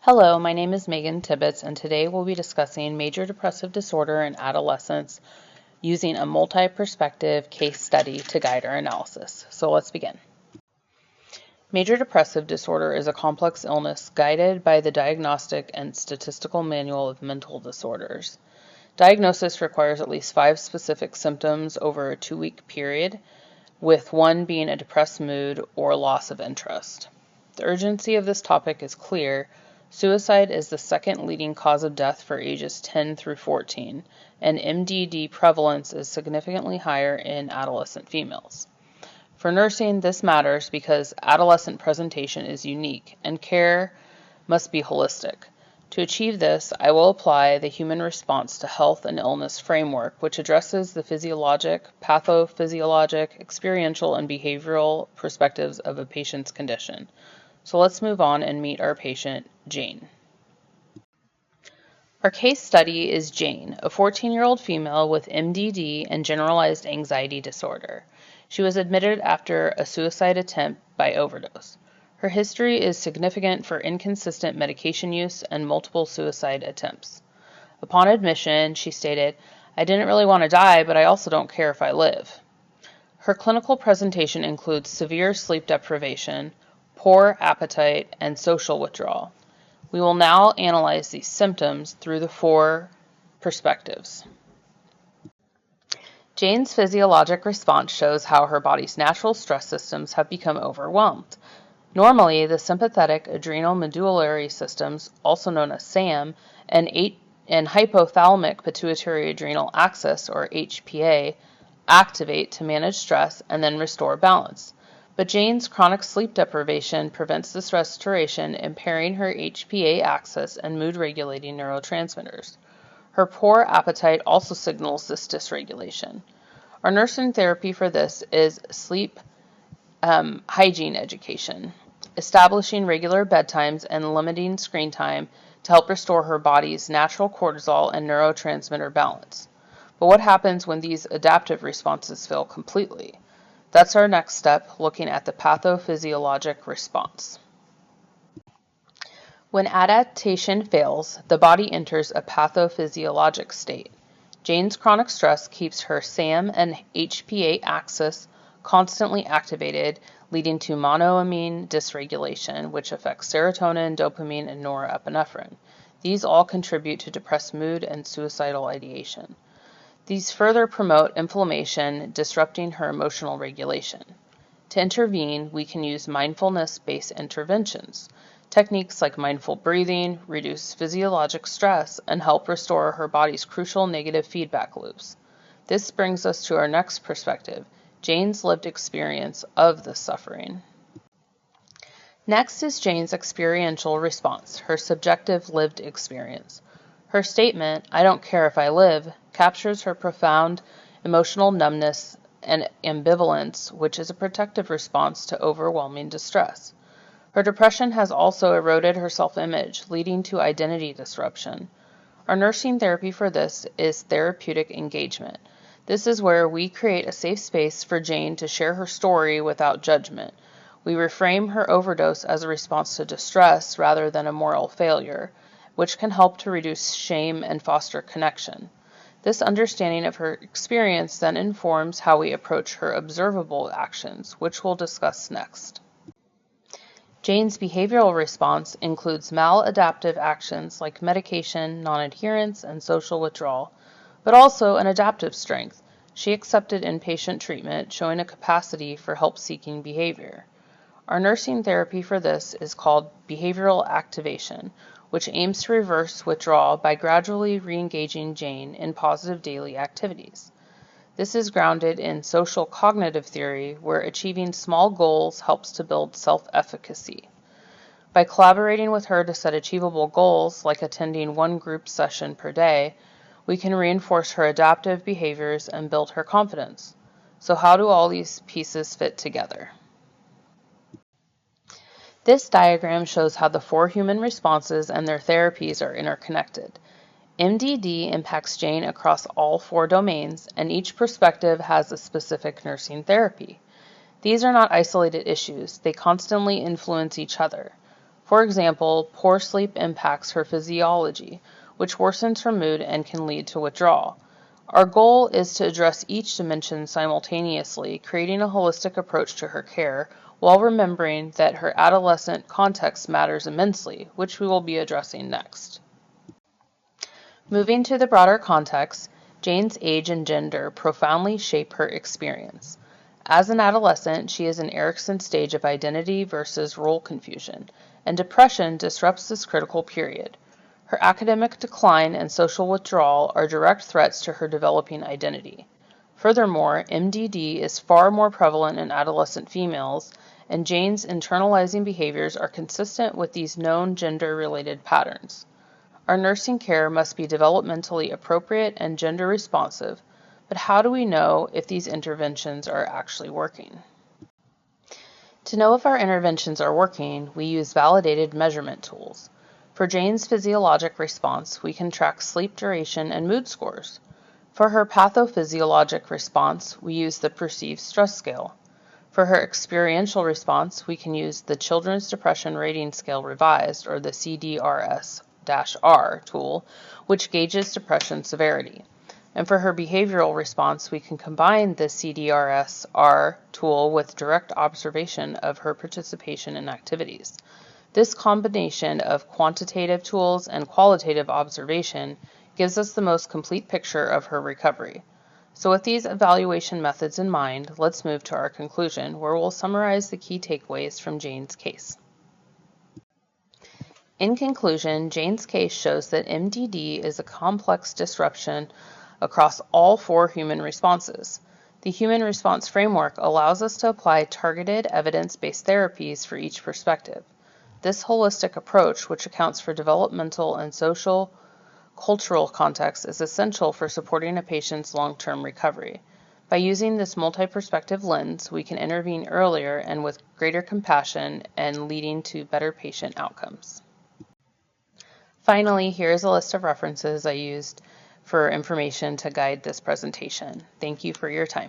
Hello, my name is Megan Tibbetts, and today we'll be discussing major depressive disorder in adolescents using a multi-perspective case study to guide our analysis. So let's begin. Major depressive disorder is a complex illness guided by the Diagnostic and Statistical Manual of Mental Disorders. Diagnosis requires at least 5 specific symptoms over a 2-week period, with one being a depressed mood or loss of interest. The urgency of this topic is clear. Suicide is the second leading cause of death for ages 10 through 14, and MDD prevalence is significantly higher in adolescent females. For nursing, this matters because adolescent presentation is unique and care must be holistic. To achieve this, I will apply the Human Response to Health and Illness framework, which addresses the physiologic, pathophysiologic, experiential, and behavioral perspectives of a patient's condition. So let's move on and meet our patient, Jane. Our case study is Jane, a 14-year-old female with MDD and generalized anxiety disorder. She was admitted after a suicide attempt by overdose. Her history is significant for inconsistent medication use and multiple suicide attempts. Upon admission, she stated, "I didn't really want to die, but I also don't care if I live." Her clinical presentation includes severe sleep deprivation, poor appetite, and social withdrawal. We will now analyze these symptoms through the 4 perspectives. Jane's physiologic response shows how her body's natural stress systems have become overwhelmed. Normally, the sympathetic adrenal medullary systems, also known as SAM, and hypothalamic pituitary adrenal axis, or HPA, activate to manage stress and then restore balance. But Jane's chronic sleep deprivation prevents this restoration, impairing her HPA axis and mood-regulating neurotransmitters. Her poor appetite also signals this dysregulation. Our nursing therapy for this is sleep hygiene education, establishing regular bedtimes and limiting screen time to help restore her body's natural cortisol and neurotransmitter balance. But what happens when these adaptive responses fail completely? That's our next step, looking at the pathophysiologic response. When adaptation fails, the body enters a pathophysiologic state. Jane's chronic stress keeps her SAM and HPA axis constantly activated, leading to monoamine dysregulation, which affects serotonin, dopamine, and norepinephrine. These all contribute to depressed mood and suicidal ideation. These further promote inflammation, disrupting her emotional regulation. To intervene, we can use mindfulness-based interventions. Techniques like mindful breathing reduce physiologic stress and help restore her body's crucial negative feedback loops. This brings us to our next perspective, Jane's lived experience of the suffering. Next is Jane's experiential response, her subjective lived experience. Her statement, "I don't care if I live," captures her profound emotional numbness and ambivalence, which is a protective response to overwhelming distress. Her depression has also eroded her self-image, leading to identity disruption. Our nursing therapy for this is therapeutic engagement. This is where we create a safe space for Jane to share her story without judgment. We reframe her overdose as a response to distress rather than a moral failure, which can help to reduce shame and foster connection. This understanding of her experience then informs how we approach her observable actions, which we'll discuss next. Jane's behavioral response includes maladaptive actions like medication, non-adherence, and social withdrawal, but also an adaptive strength. She accepted inpatient treatment, showing a capacity for help-seeking behavior. Our nursing therapy for this is called behavioral activation, which aims to reverse withdrawal by gradually re-engaging Jane in positive daily activities. This is grounded in social cognitive theory, where achieving small goals helps to build self-efficacy. By collaborating with her to set achievable goals, like attending 1 group session per day, we can reinforce her adaptive behaviors and build her confidence. So how do all these pieces fit together? This diagram shows how the 4 human responses and their therapies are interconnected. MDD impacts Jane across all 4 domains, and each perspective has a specific nursing therapy. These are not isolated issues, they constantly influence each other. For example, poor sleep impacts her physiology, which worsens her mood and can lead to withdrawal. Our goal is to address each dimension simultaneously, creating a holistic approach to her care, while remembering that her adolescent context matters immensely, which we will be addressing next. Moving to the broader context, Jane's age and gender profoundly shape her experience. As an adolescent, she is in Erikson's stage of identity versus role confusion, and depression disrupts this critical period. Her academic decline and social withdrawal are direct threats to her developing identity. Furthermore, MDD is far more prevalent in adolescent females, and Jane's internalizing behaviors are consistent with these known gender-related patterns. Our nursing care must be developmentally appropriate and gender responsive, but how do we know if these interventions are actually working? To know if our interventions are working, we use validated measurement tools. For Jane's physiologic response, we can track sleep duration and mood scores. For her pathophysiologic response, we use the Perceived Stress Scale. For her experiential response, we can use the Children's Depression Rating Scale Revised, or the CDRS-R tool, which gauges depression severity. And for her behavioral response, we can combine the CDRS-R tool with direct observation of her participation in activities. This combination of quantitative tools and qualitative observation gives us the most complete picture of her recovery. So with these evaluation methods in mind, let's move to our conclusion, where we'll summarize the key takeaways from Jane's case. In conclusion, Jane's case shows that MDD is a complex disruption across all four human responses. The human response framework allows us to apply targeted, evidence-based therapies for each perspective. This holistic approach, which accounts for developmental and social, cultural context, is essential for supporting a patient's long-term recovery. By using this multi-perspective lens, we can intervene earlier and with greater compassion and leading to better patient outcomes. Finally, here is a list of references I used for information to guide this presentation. Thank you for your time.